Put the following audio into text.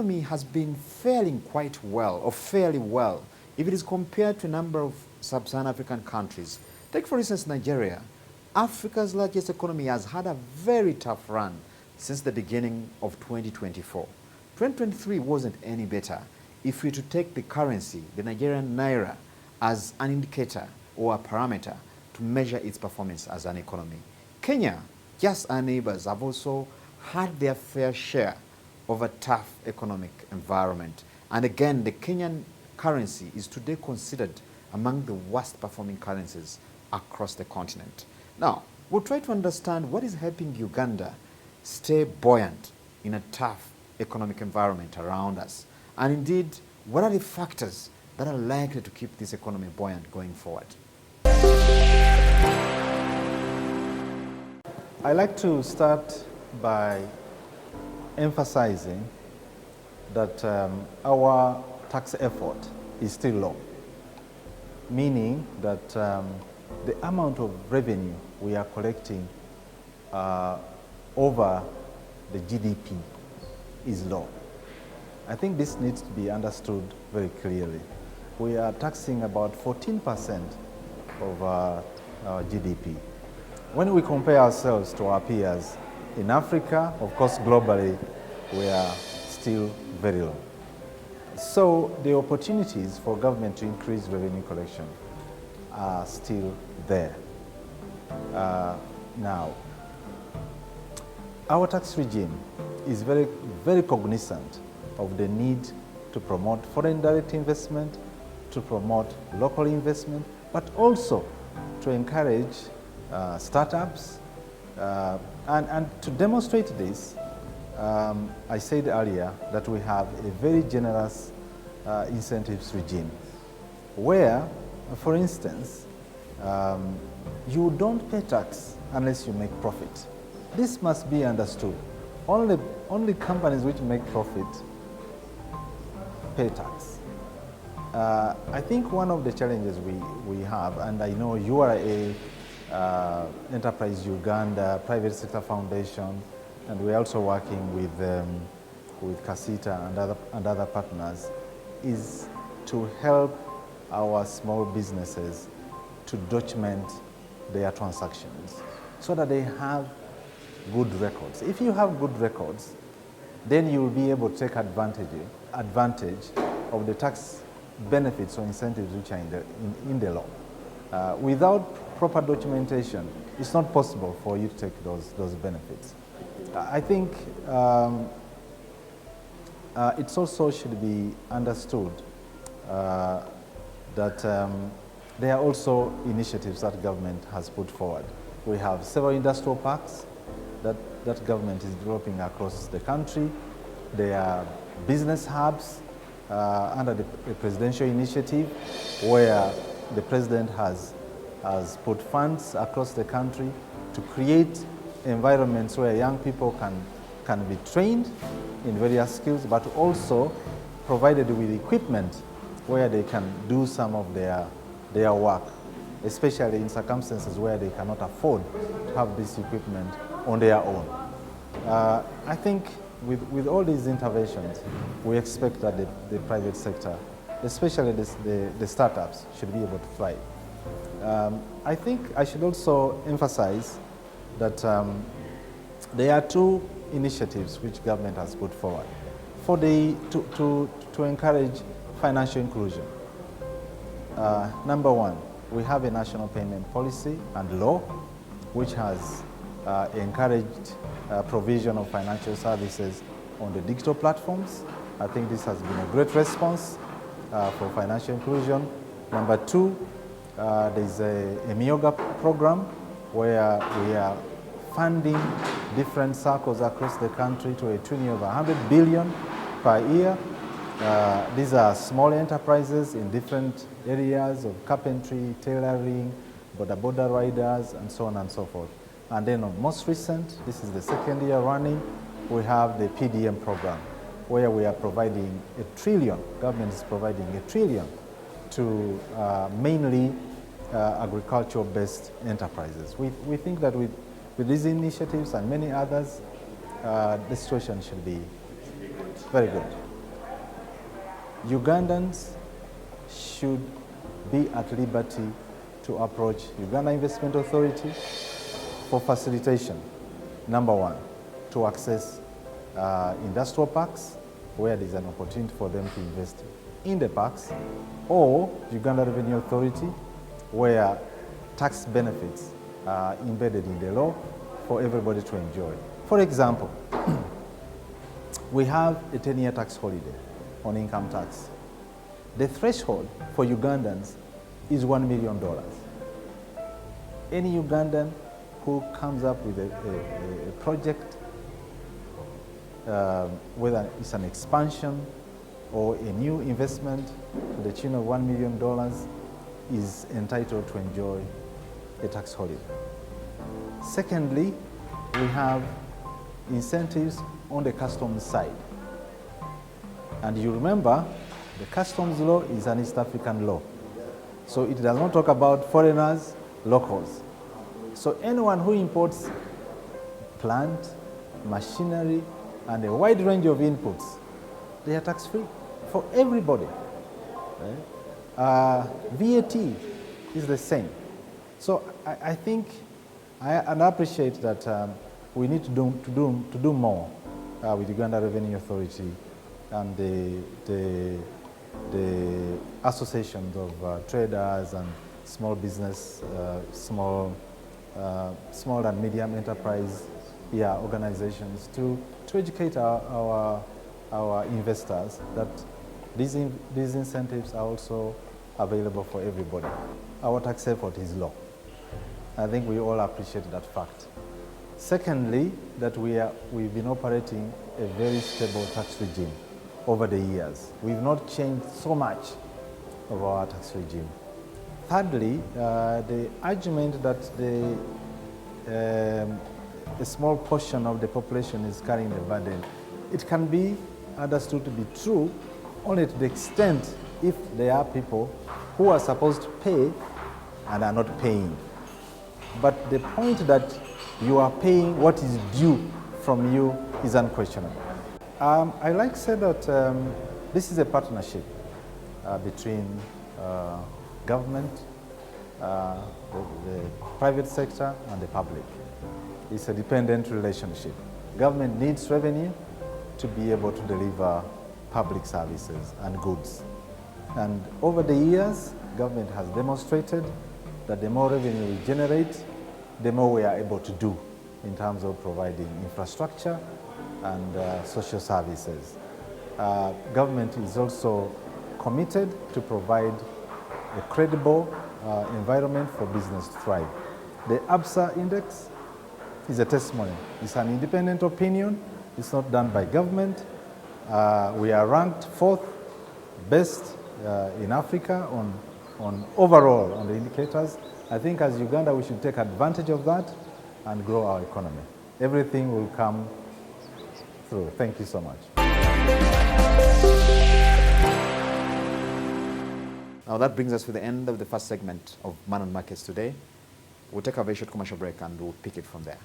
economy has been faring quite well, or fairly well, if it is compared to a number of sub-Saharan African countries. Take, for instance, Nigeria. Africa's largest economy has had a very tough run since the beginning of 2024. 2023 wasn't any better. If we were to take the currency, the Nigerian naira, as an indicator or a parameter to measure its performance as an economy. Kenya, just our neighbors, have also had their fair share of a tough economic environment. And again, the Kenyan currency is today considered among the worst performing currencies across the continent. Now, we'll try to understand what is helping Uganda stay buoyant in a tough economic environment around us. And indeed, what are the factors that are likely to keep this economy buoyant going forward? I like to start by emphasizing that our tax effort is still low, meaning that the amount of revenue we are collecting over the GDP is low. I think this needs to be understood very clearly. We are taxing about 14% of our GDP. When we compare ourselves to our peers in Africa, of course globally, we are still very low. So the opportunities for government to increase revenue collection are still there. Now, our tax regime is very cognizant of the need to promote foreign direct investment, to promote local investment, but also to encourage startups. And to demonstrate this, I said earlier that we have a very generous incentives regime where, for instance, you don't pay tax unless you make profit. This must be understood. Only companies which make profit pay tax. I think one of the challenges we have, and I know you are a Enterprise Uganda Private Sector Foundation, and we're also working with Casita and other partners, is to help our small businesses to document their transactions so that they have good records. If you have good records, then you will be able to take advantage of the tax benefits or incentives which are in the law. Without proper documentation, it's not possible for you to take those benefits. I think it also should be understood that there are also initiatives that government has put forward. We have several industrial parks that government is developing across the country. There are business hubs under the presidential initiative where the president has put funds across the country to create environments where young people can be trained in various skills, but also provided with equipment where they can do some of their work, especially in circumstances where they cannot afford to have this equipment on their own. I think with all these interventions, we expect that the private sector, especially the startups, should be able to thrive. I think I should also emphasize that there are two initiatives which government has put forward to encourage financial inclusion. Number one, we have a national payment policy and law which has encouraged provision of financial services on the digital platforms. I think this has been a great response for financial inclusion. Number two, there's a Myoga program where we are funding different circles across the country to a tune of 100 billion per year. These are small enterprises in different areas of carpentry, tailoring, border riders, and so on and so forth. And then most recent, this is the second year running, we have the PDM program, where we are providing $1 trillion, government is providing $1 trillion to mainly agricultural-based enterprises. We think that with these initiatives and many others, the situation should be very good. Ugandans should be at liberty to approach Uganda Investment Authority for facilitation. Number one, to access industrial parks where there is an opportunity for them to invest in the parks, or Uganda Revenue Authority where tax benefits are embedded in the law for everybody to enjoy. For example, we have a 10-year tax holiday on income tax. The threshold for Ugandans is $1 million. Any Ugandan who comes up with a project, whether it's an expansion or a new investment to the tune of $1 million, is entitled to enjoy a tax holiday. Secondly, we have incentives on the customs side. And you remember, the customs law is an East African law. So it does not talk about foreigners, locals. So anyone who imports plant, machinery, and a wide range of inputs, they are tax-free for everybody. VAT is the same. So I think and I appreciate that we need to do more with Uganda Revenue Authority and the associations of traders and small business, small and medium enterprise organizations to educate our investors that these incentives are also available for everybody. Our tax effort is low. I think we all appreciate that fact. Secondly, that we've been operating a very stable tax regime over the years. We've not changed so much of our tax regime. Thirdly, the argument that a small portion of the population is carrying the burden, it can be understood to be true only to the extent if there are people who are supposed to pay and are not paying. But the point that you are paying what is due from you is unquestionable. I like to say that this is a partnership between government, the private sector, and the public. It's a dependent relationship. Government needs revenue to be able to deliver public services and goods. And over the years, government has demonstrated that the more revenue we generate, the more we are able to do in terms of providing infrastructure and social services. Government is also committed to provide a credible environment for business to thrive. The ABSA index is a testimony. It's an independent opinion. It's not done by government. We are ranked 4th best in Africa on overall on the indicators. I think as Uganda we should take advantage of that and grow our economy. Everything will come through. Thank you so much. Now that brings us to the end of the first segment of Man and Markets today. We'll take a very short commercial break and we'll pick it from there.